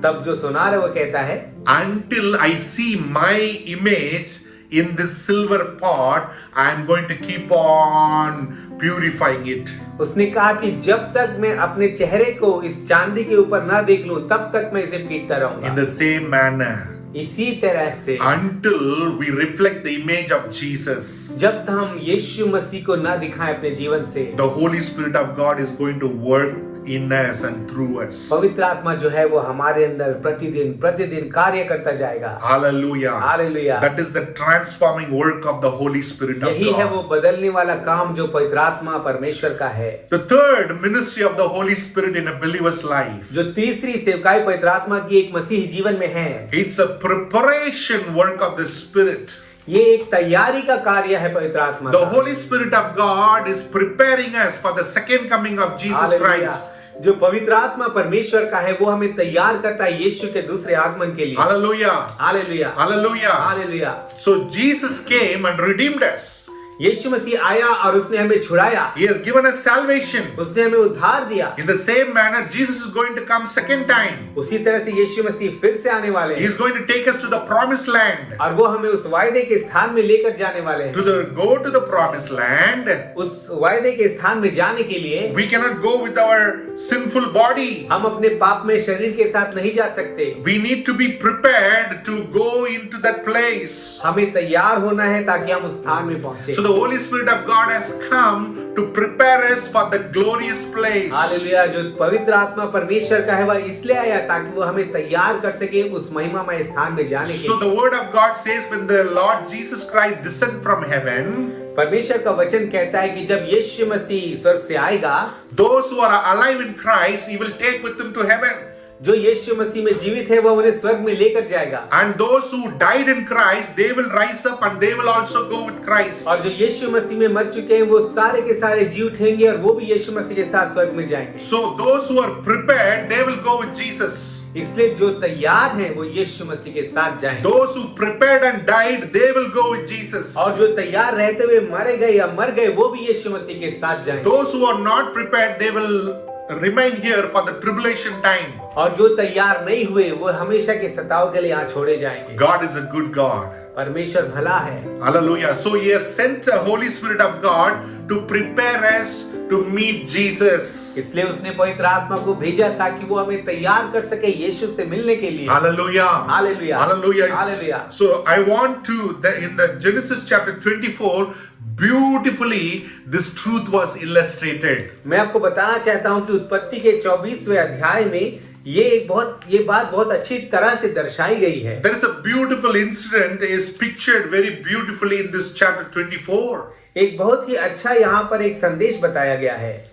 तब जो सुनार है वो कहता है, "Until I see my image in this silver pot, I am going to keep on purifying it." उसने कहा कि जब तक मैं अपने चेहरे को इस चांदी के ऊपर ना देख लूं तब तक मैं इसे पीटता रहूंगा। In the same manner, इसी तरह से until we reflect the image of Jesus, जब तक हम यीशु मसीह को ना दिखाएं अपने जीवन से, the Holy Spirit of God is going to work in us and through us. पवित्र आत्मा जो है वो हमारे अंदर प्रतिदिन कार्य करता जाएगा। Hallelujah. Hallelujah. That is the transforming work of the Holy Spirit of यही है वो God. बदलने वाला काम जो पवित्र आत्मा परमेश्वर का है। The third ministry of the Holy Spirit in a believer's life, जो तीसरी सेवकाई पवित्र आत्मा की एक मसीही जीवन में है, it's a preparation work of the Spirit. ये एक तैयारी का कार्य है पवित्र आत्मा The का। Holy Spirit of God is preparing us for the second coming of Jesus hallelujah. Christ. जो पवित्र आत्मा परमेश्वर का है वो हमें तैयार करता है यीशु के दूसरे आगमन के लिए। Hallelujah. Hallelujah. Hallelujah. Hallelujah. So Jesus came and redeemed us. यीशु मसीह आया और उसने हमें छुड़ाया। He has given us salvation. उसने हमें उद्धार दिया। In the same manner, Jesus is going to come second time. उसी तरह से यीशु मसीह फिर से आने वाले He हैं is going to take us to the promised land. और वो हमें उस वायदे के स्थान में लेकर जाने वाले हैं। Go to the promised land. उस वायदे के स्थान में जाने के लिए We cannot go with our sinful body. हम अपने पाप में शरीर के साथ नहीं जा सकते। We need to be prepared to go into that place. हमें तैयार होना है ताकि हम उस स्थान में पहुंचे। So the Holy Spirit of God has come to prepare us for the glorious place. Hallelujah. जो पवित्र आत्मा परमेश्वर का है वह इसलिए आया ताकि वो हमें तैयार कर सके उस महिमामय स्थान में जाने के So लिए। the word of God says when the Lord Jesus Christ descended from heaven, परमेश्वर का वचन कहता है कि जब यीशु मसीह स्वर्ग से आएगा, those who are alive in Christ, He will take with Him to heaven. जो यीशु मसीह में जीवित है वह उन्हें स्वर्ग में लेकर जाएगा। And those who died in Christ, they will rise up and they will also go with Christ. और जो यीशु मसीह में मर चुके हैं वो सारे के सारे जी उठेंगे और वो भी यीशु मसीह के साथ स्वर्ग में जाएंगे। So those who are prepared, they will go with Jesus. इसलिए जो तैयार हैं वो यीशु मसीह के साथ जाएं। Those who prepared and died, they will go with Jesus. और जो तैयार रहते हुए मारे गए या मर गए वो भी यीशु मसीह के साथ जाएं। Those who are not prepared, they will remain here for the tribulation time. और जो तैयार नहीं हुए वो हमेशा के सताव के लिए यहाँ छोड़े जाएंगे। God is a good God. परमेश्वर भला है। Hallelujah. So He has sent the Holy Spirit of God to prepare us to meet Jesus. इसलिए उसने पवित्र आत्मा को भेजा ताकि वो हमें तैयार कर सके यीशु से मिलने के लिए। Hallelujah. Hallelujah. Hallelujah. Hallelujah. So I want to, in the Genesis chapter 24, beautifully this truth was illustrated. मैं आपको बताना चाहता हूँ कि उत्पत्ति के 24वें अध्याय में ये बात बहुत अच्छी तरह से दर्शाई गई है। There is a beautiful incident is pictured very beautifully in this chapter 24. एक बहुत ही अच्छा यहाँ पर एक संदेश बताया गया है।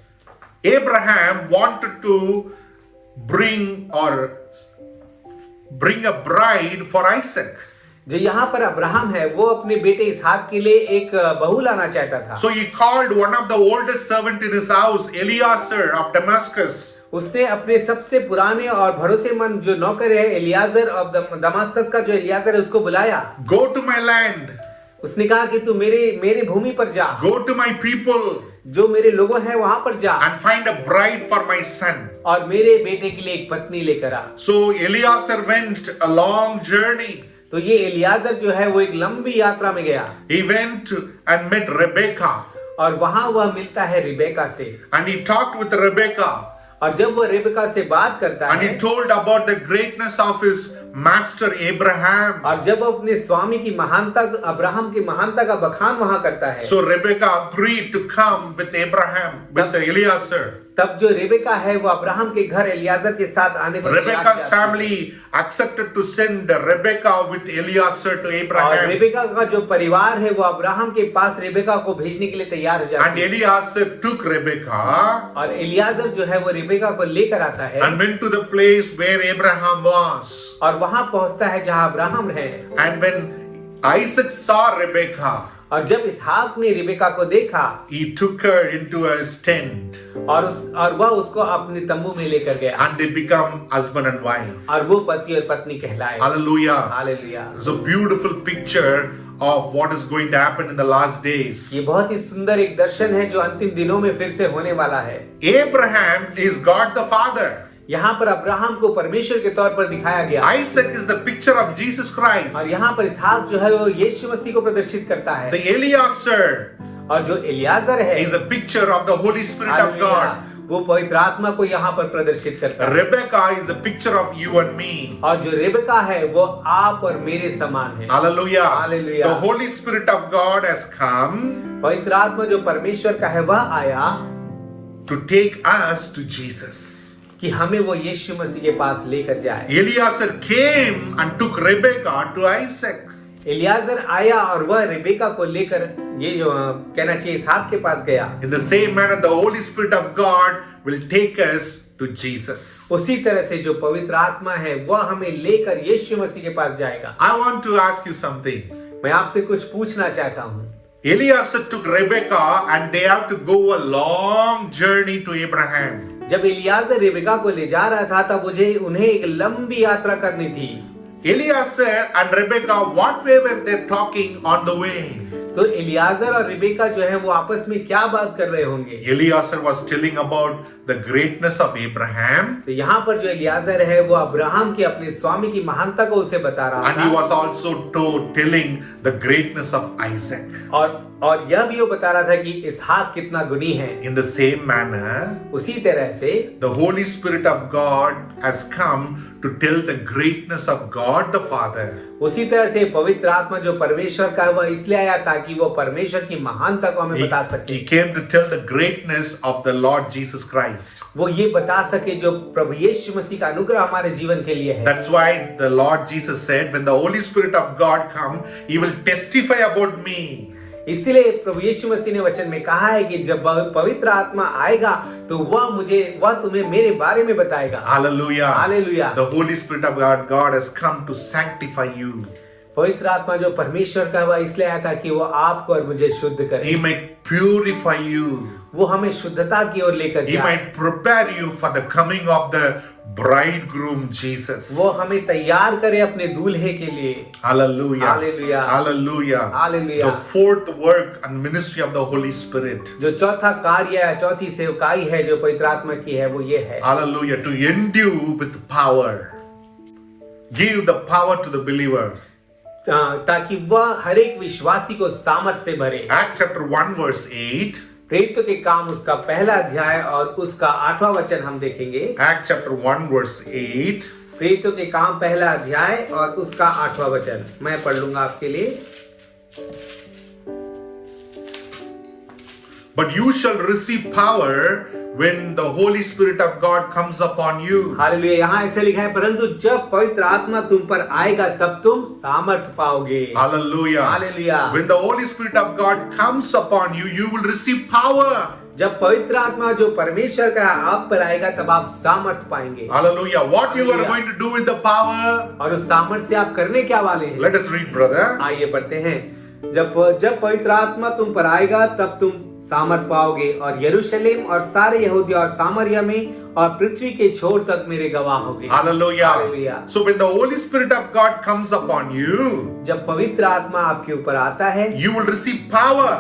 Abraham wanted to bring a bride for Isaac. जो यहाँ पर अब्राहम है वो अपने बेटे इसहाक के लिए एक बहू लाना चाहता था। So he called one of the oldest servant in his house, Eliezer of Damascus. उसने अपने सबसे पुराने और भरोसेमंद जो नौकर है एलियाजर ऑफ दमास्कस का जो एलियाजर है उसको बुलाया। Go to my land. उसने कहा कि तू मेरे भूमि पर जा। Go to my people. जो मेरे लोगों हैं वहां पर जा। And find a bride for my son. और मेरे बेटे के लिए एक पत्नी लेकर आ। So Eliezer went a long journey. तो ये एलियाजर जो है वो एक लंबी यात्रा में गया। He went and met Rebecca. और वहां वह मिलता है रिबेका से। And he talked with Rebecca. और जब वो रिबेका से बात करता And है he told about the greatness of his master Abraham. और जब वो अपने स्वामी की महानता अब्राहम की महानता का बखान वहां करता है So Rebecca agreed to come with Abraham, with Eliezer. तब जो रेबेका है वो अब्राहम के घर एलियाजर के साथ आने को Rebecca's family accepted to send Rebecca with Eliezer to और Abraham. रेबेका का जो परिवार है वो अब्राहम के पास रेबेका को भेजने के लिए तैयार हो जाता And है। Eliezer took Rebecca और एलियाजर जो है वो रेबेका को लेकर आता है and went to the place where Abraham was. और वहां पहुंचता है जहां अब्राहम है। And when Isaac saw Rebecca, और जब इसहाक ने रिबेका को देखा he took her into his tent. और वह उसको अपने तंबू में लेकर गया And they become husband and wife. और वो पति और पत्नी कहलाए। Hallelujah. Hallelujah. It's a beautiful picture of what is going to happen in the last days. ये बहुत ही सुंदर एक दर्शन है जो अंतिम दिनों में फिर से होने वाला है। Abraham is God the Father. यहाँ पर अब्राहम को परमेश्वर के तौर पर दिखाया गया। Isaac is the picture of Jesus Christ. और यहाँ पर इसहाक जो है वो यीशु मसीह को प्रदर्शित करता है। The Eliezer और जो एलियाजर है is a picture of the Holy Spirit of God. वो पवित्र आत्मा को यहाँ पर प्रदर्शित करता है। Rebecca is the picture of you and me. और जो रेबेका है वो आप और मेरे समान है। Hallelujah. Hallelujah. The Holy Spirit of God has come पवित्र आत्मा जो परमेश्वर का है वह आया to take us to Jesus. कि हमें वो यीशु मसीह के पास लेकर जाए। Eliezer came and took Rebecca to Isaac. Eliezer आया और वह रिबेका को लेकर ये जो कहना चाहिए इसहाक के पास गया। In the same manner, the Holy Spirit of God will take us to Jesus. उसी तरह से जो पवित्र आत्मा है वह हमें लेकर यीशु मसीह के पास जाएगा। I want to ask you something. मैं आपसे कुछ पूछना चाहता हूँ। Eliezer took Rebecca and they have to go a long journey to Abraham. जब एलियाजर रिबेका को ले जा रहा था तब उन्हें एक लंबी यात्रा करनी थी। Eliezer and Rebecca, what way were they talking on the way? तो एलियाजर और रिबेका जो है वो आपस में क्या बात कर रहे होंगे? Eliezer was telling about the greatness of Abraham. तो यहाँ पर जो एलियाजर है वो अब्राहम की अपने स्वामी की महानता को उसे बता रहा And था। he was also telling the greatness of Isaac. और यह भी वो बता रहा था कि इसहाक कितना गुणी है। In the same manner, उसी तरह से the Holy Spirit of God has come to tell the greatness of God the Father. उसी तरह से पवित्र आत्मा जो परमेश्वर का है वह इसलिए आया ताकि वो परमेश्वर की महानता को हमें बता सके। He came to tell the greatness of the Lord Jesus Christ. वो ये बता सके जो प्रभु यीशु मसीह का अनुग्रह हमारे जीवन के लिए है। That's why the Lord Jesus said, when the Holy Spirit of God come, He will testify about me. इसीलिए प्रभु यीशु मसीह ने वचन में कहा है कि जब पवित्र आत्मा आएगा तो वह तुम्हें मेरे बारे में बताएगा। Hallelujah. Hallelujah. The Holy Spirit of God has come to sanctify you. पवित्र आत्मा जो परमेश्वर का वह इसलिए आया था कि वो आपको और मुझे शुद्ध करे। He might purify you. वो हमें शुद्धता की ओर लेकर He जाए। might prepare you for the coming of the bridegroom Jesus. वो हमें तैयार करे अपने दूल्हे के लिए। Hallelujah. Hallelujah. Hallelujah. Hallelujah. The fourth work and ministry of the Holy Spirit. जो चौथा कार्य है, चौथी सेवकाई है जो पवित्र आत्मा की है, वो ये है। Hallelujah. To endue with power. Give the power to the believer. ताकि वह हर एक विश्वासी को सामर्थ से भरे। Acts chapter 1 verse 8. प्रेरितों के काम उसका पहला अध्याय और उसका 8वां वचन हम देखेंगे। Acts chapter 1 verse 8. प्रेरितों के काम पहला अध्याय और उसका 8वां वचन मैं पढ़ लूंगा आपके लिए। But you shall receive power when the Holy Spirit of God comes upon you. Hallelujah. यहाँ ऐसे लिखा है, परंतु जब पवित्र आत्मा तुम पर आएगा तब तुम सामर्थ पाओगे। Hallelujah. Hallelujah. When the Holy Spirit of God comes upon you, you will receive power. जब पवित्र आत्मा जो परमेश्वर का आप पर आएगा तब आप सामर्थ पाएंगे। Hallelujah. What you are Hallelujah. going to do with the power? और उस सामर्थ से आप करने क्या वाले हैं? Let us read, brother. आइए पढ़ते हैं। जब पवित्र आत्मा तुम पर आएगा तब तुम सामर्थ पाओगे और यरूशलेम और सारे यहूदिया और सामरिया में और पृथ्वी के छोर तक मेरे गवाह होगे। Hallelujah. Hallelujah. So when the Holy Spirit of God comes upon you, जब पवित्र आत्मा आपके ऊपर आता है, you will receive power.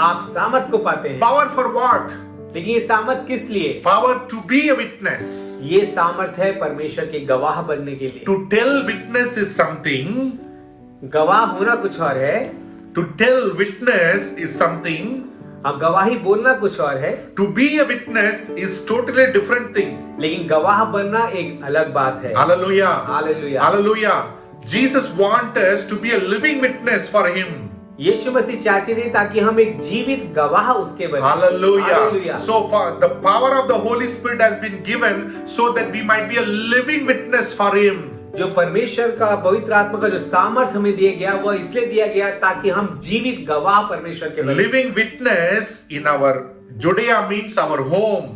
आप सामर्थ को पाते हैं। Power for what? लेकिन ये सामर्थ किस लिए? Power to be a witness. ये सामर्थ है परमेश्वर के गवाह बनने के लिए। To tell witness is something. गवाह होना कुछ और है, To tell witness is something. अब गवाही बोलना कुछ और है, To be a witness is totally different thing. लेकिन गवाह बनना एक अलग बात है। Hallelujah. Hallelujah. Hallelujah. Jesus wants us to be a living witness for Him. यीशु मसीह चाहते थे ताकि हम एक जीवित गवाह उसके बने। Hallelujah. Hallelujah. So far, the power of the Holy Spirit has been given so that we might be a living witness for Him. जो परमेश्वर का पवित्र आत्मा का जो सामर्थ हमें दिया गया वह इसलिए दिया गया ताकि हम जीवित गवाह परमेश्वर के बने। Living witness in our Judea means our home.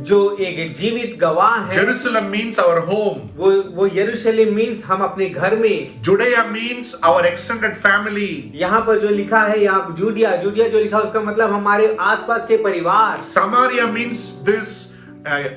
जो एक जीवित गवाह है, Jerusalem means our home. वो यरूशलेम मीन्स हम अपने घर में। Judea means our extended family. यहाँ पर जो लिखा है, यहाँ जूडिया जो लिखा है उसका मतलब हमारे आसपास के परिवार। Samaria means this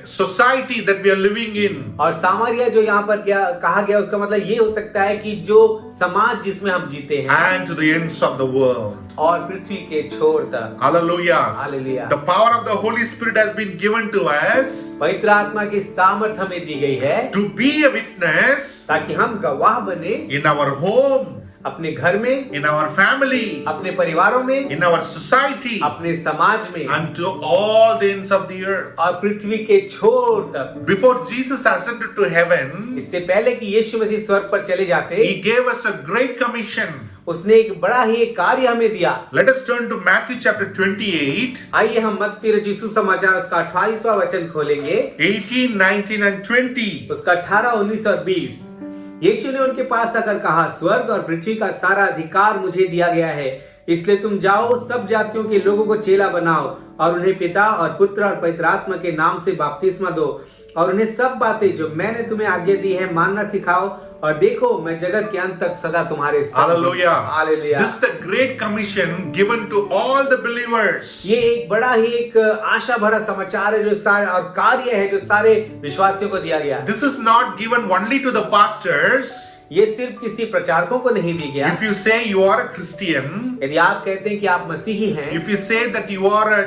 society that we are living in. और सामरिया जो यहाँ पर क्या कहा गया उसका मतलब ये हो सकता है कि जो समाज जिसमें हम जीते हैं। And to the ends of the world. और पृथ्वी के छोर तक। Hallelujah. Hallelujah. The power of the Holy Spirit has been given to us पवित्र आत्मा की सामर्थ हमें दी गई है to be a witness ताकि हम गवाह बने in our home, अपने घर में, in our family, अपने परिवारों में, in our society, अपने समाज में and to all the ends of the earth. और पृथ्वी के छोर तक। Before Jesus ascended to heaven, इससे पहले कि यीशु मसीह स्वर्ग पर चले जाते, He gave us a great commission. उसने एक बड़ा ही एक कार्य हमें दिया। Let us turn to Matthew chapter 28, आइए हम मत्ती रचित सुसमाचार उसका 28वां वचन खोलेंगे, 18, 19 and 20. उसका 18, 19 और 20। यीशु ने उनके पास आकर कहा, स्वर्ग और पृथ्वी का सारा अधिकार मुझे दिया गया है, इसलिए तुम जाओ, सब जातियों के लोगों को चेला बनाओ और उन्हें पिता और पुत्र और पवित्र आत्मा के नाम से बपतिस्मा दो और उन्हें सब बातें जो मैंने तुम्हें आज्ञा दी है मानना सिखाओ और देखो मैं जगत के अंत तक सदा तुम्हारे साथ। Hallelujah. Hallelujah. This is the great commission given to all the believers. ये एक बड़ा ही एक आशा भरा समाचार है जो सारे और कार्य है जो सारे विश्वासियों को दिया गया। This is not given only to the pastors. ये सिर्फ किसी प्रचारकों को नहीं दी गया। If you say you are a Christian, यदि आप कहते हैं कि आप मसीही हैं, if you say that you are a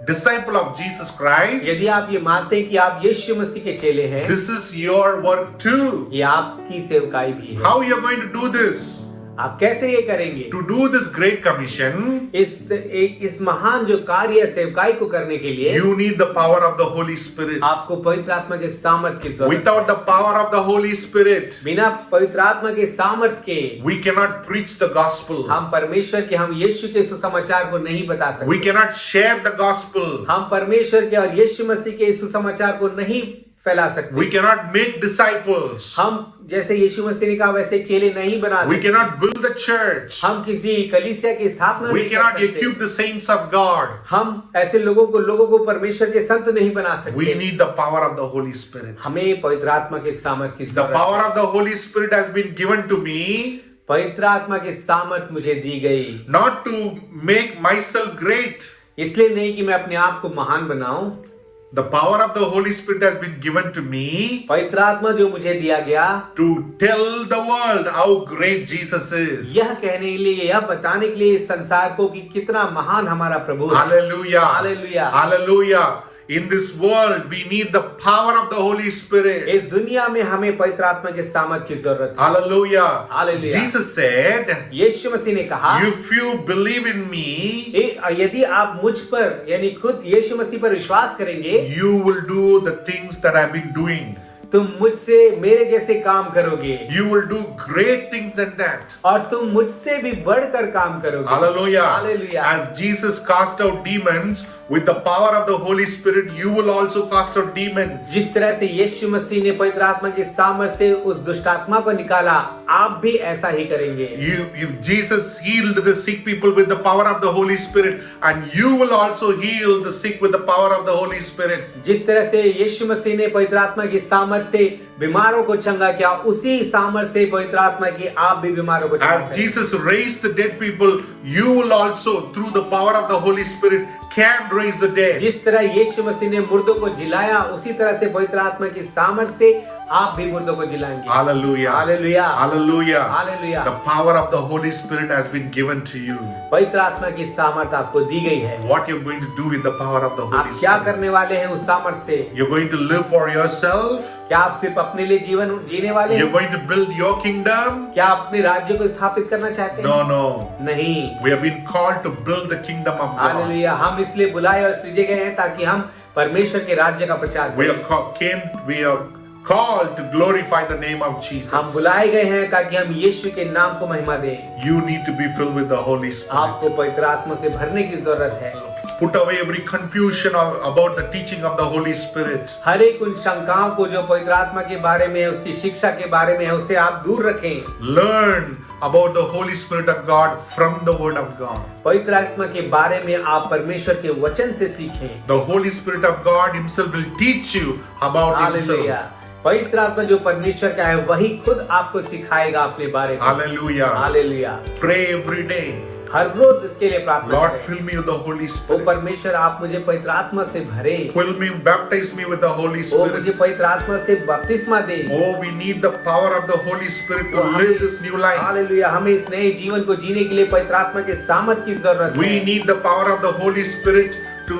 disciple of Jesus Christ, यदि आप ये मानते हैं कि आप यीशु मसीह के चेले हैं, this is your work too. ये आपकी सेवकाई भी है। How you are going to do this? आप कैसे ये करेंगे? To do this great commission, इस महान जो कार्य सेवकाई को करने के लिए you need the power of the Holy Spirit. आपको पवित्र आत्मा के सामर्थ की जरूरत है। Without the power of the Holy Spirit, बिना पवित्र आत्मा के सामर्थ के we cannot preach the gospel. हम परमेश्वर के हम यीशु के सुसमाचार को नहीं बता सकते। We cannot share the gospel. हम परमेश्वर के और यीशु मसीह के सुसमाचार को नहीं फैला सकते। We cannot make disciples. हम जैसे यीशु मसीह ने कहा वैसे चेले नहीं बना We सकते। cannot build the church. हम किसी कलीसिया की स्थापना We नहीं कर cannot सकते। equip the saints of God. हम ऐसे लोगों को परमेश्वर के संत नहीं बना We सकते। need the power of the Holy Spirit. हमें पवित्र आत्मा के सामर्थ की The जरूरत है। power of the Holy Spirit has been given to me पवित्र आत्मा की सामर्थ मुझे दी गई, not to make myself great, इसलिए नहीं कि मैं अपने आप को महान बनाऊं, The power of the Holy Spirit has been given to me पवित्र आत्मा जो मुझे दिया गया to tell the world how great Jesus is. यह कहने के लिए, यह बताने के लिए इस संसार को कि कितना महान हमारा प्रभु है। Hallelujah. Hallelujah. Hallelujah. In this world, we need the power of the Holy Spirit. इस दुनिया में हमें पवित्र आत्मा के सामर्थ की जरूरत है। Hallelujah. Hallelujah. Jesus said, यीशु मसीह ने कहा, if you believe in me, यदि आप मुझ पर यानी खुद यीशु मसीह पर विश्वास करेंगे, you will do the things that I've been doing. तुम मुझसे मेरे जैसे काम करोगे You will do great things than that. और तुम मुझसे भी बढ़कर काम करोगे। Hallelujah. Hallelujah. As Jesus cast out demons with the power of the Holy Spirit, you will also cast out demons. जिस तरह से यीशु मसीह ने पवित्र आत्मा के सामर्थ्य से उस दुष्ट आत्मा को निकाला, आप भी ऐसा ही करेंगे। Jesus healed the sick people with the power of the Holy Spirit, and you will also heal the sick with the power of the Holy Spirit. जिस तरह से यीशु मसीह ने पवित्र आत्मा के सामर्थ्य से बीमारों को चंगा किया, उसी सामर्थ्य से पवित्र आत्मा की आप भी बीमारों को चंगा As Jesus raised the dead people, you will also, through the power of the Holy Spirit, can raise the dead. जिस तरह यीशु मसीह ने मुर्दों को जिलाया, उसी तरह से पवित्र आत्मा की सामर्थ्य से आप भी मुर्दों को जिलाएंगे। Hallelujah. Hallelujah. Hallelujah. Hallelujah. The power of the Holy Spirit has been given to you. पवित्र आत्मा की सामर्थ्य आपको दी गई है। What you're going to do with the power of the आप Holy क्या Spirit? करने वाले हैं उस सामर्थ्य से? You're going to live for yourself? क्या आप सिर्फ अपने लिए जीवन जीने वाले You're हैं? going to build your kingdom? क्या आप अपने राज्य को स्थापित करना चाहते हैं? No, no. नहीं। We have been called to build the kingdom of God. Hallelujah. हम इसलिए बुलाए और सृजे गए हैं ताकि हम परमेश्वर के राज्य का प्रचार We करें। we are called to glorify the name of Jesus. हम बुलाए गए हैं ताकि हम यीशु के नाम को महिमा दें। You need to be filled with the Holy Spirit. आपको पवित्र आत्मा से भरने की जरूरत है। Put away every confusion about the teaching of the Holy Spirit. हर एक उन शंकाओं को जो पवित्र आत्मा के बारे में है, उसकी शिक्षा के बारे में है, उसे आप दूर रखें। Learn about the Holy Spirit of God from the Word of God. पवित्र आत्मा के बारे में आप परमेश्वर के वचन से सीखें। The Holy Spirit of God Himself will teach you about hallelujah. Himself. पवित्र आत्मा जो परमेश्वर का है, वही खुद आपको सिखाएगा अपने बारे में। Hallelujah. Hallelujah. Pray every day. हर रोज इसके लिए प्रार्थना Lord, करें। fill me with the Holy O Spirit. परमेश्वर, आप मुझे पवित्र आत्मा से भरें। Fill me, baptize me with the Holy ओ मुझे Spirit. पवित्र आत्मा से बपतिस्मा दें। Oh, we need the power of the Holy Spirit to oh live this new life. Hallelujah, हमें इस नए जीवन को जीने के लिए पवित्र आत्मा के सामर्थ की जरूरत We है। need the power of the Holy Spirit to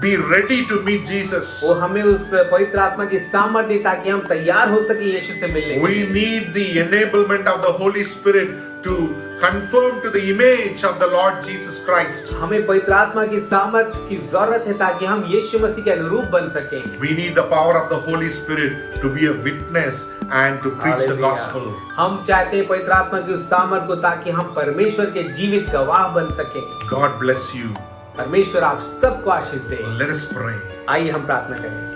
be ready to meet Jesus. वो हमें उस पवित्र आत्मा की सामर्थ्य दे ताकि हम तैयार हो सके यीशु से मिलने के We लिए। need the enablement of the Holy Spirit to conform to the image of the Lord Jesus Christ. हमें पवित्र आत्मा की सामर्थ्य की जरूरत है ताकि हम यीशु मसीह के अनुरूप बन सकें। We need the power of the Holy Spirit to be a witness and to preach the hallelujah. gospel. हम चाहते हैं पवित्र आत्मा की उस सामर्थ्य को ताकि हम परमेश्वर के जीवित गवाह बन सकें। God bless you. परमेश्वर आप सबको आशीष दे। Let us pray. आइए हम प्रार्थना करें।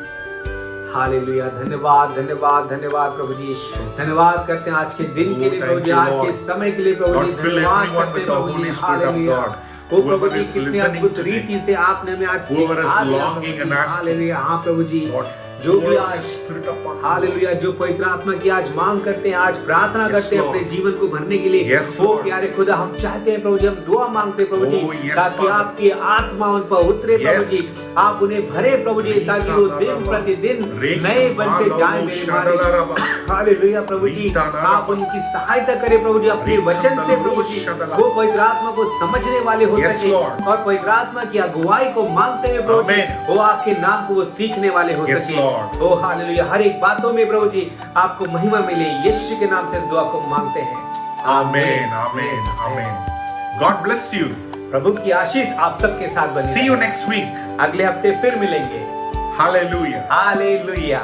हालेलुया। धन्यवाद धन्यवाद धन्यवाद प्रभु जी। धन्यवाद करते हैं आज के दिन के लिए प्रभु जी, आज के समय के लिए प्रभु जी। Lord, fill धन्यवाद everyone करते with हैं the प्रभु जी। Holy Spirit of hallelujah. God. वो प्रभु Whoever जी, is कितने listening अद्भुत today, रीति से आपने हमें आज whoever is सिखा दिया longing प्रभु and जी। asking, hallelujah. हाँ प्रभु जी, Lord, जो भी pour आज Spirit upon me. हालेलुया, जो पवित्र आत्मा की आज मांग करते हैं, आज प्रार्थना करते हैं Lord. अपने जीवन को भरने के लिए। Yes, ओ Lord. प्यारे खुदा, हम चाहते हैं प्रभु जी, हम दुआ मांगते हैं प्रभु जी, Oh, yes, ताकि Father. आपकी आत्मा उन पर उतरे प्रभु Yes. जी, आप उन्हें भरे प्रभु जी, ताकि वो दिन प्रतिदिन नए बनते जाए मेरे मालिक। हालेलुया प्रभु जी, आप उनकी सहायता करें प्रभु जी, अपने वचन से प्रभु जी वो पवित्र आत्मा को समझने वाले हो Yes, सके Lord. और पवित्र आत्मा की अगुवाई को मांगते हुए प्रभु जी Amen. वो आपके नाम को वो सीखने वाले हो Yes, सके। Lord. ओ हालेलुया, हर एक बातों में प्रभु जी आपको महिमा मिले, यीशु के नाम से इस दुआ को मांगते हैं। Amen. Amen. Amen. God bless you. प्रभु की आशीष आप सबके साथ बनी See रहे। you next week. अगले हफ्ते फिर मिलेंगे। Hallelujah. हालेलुया।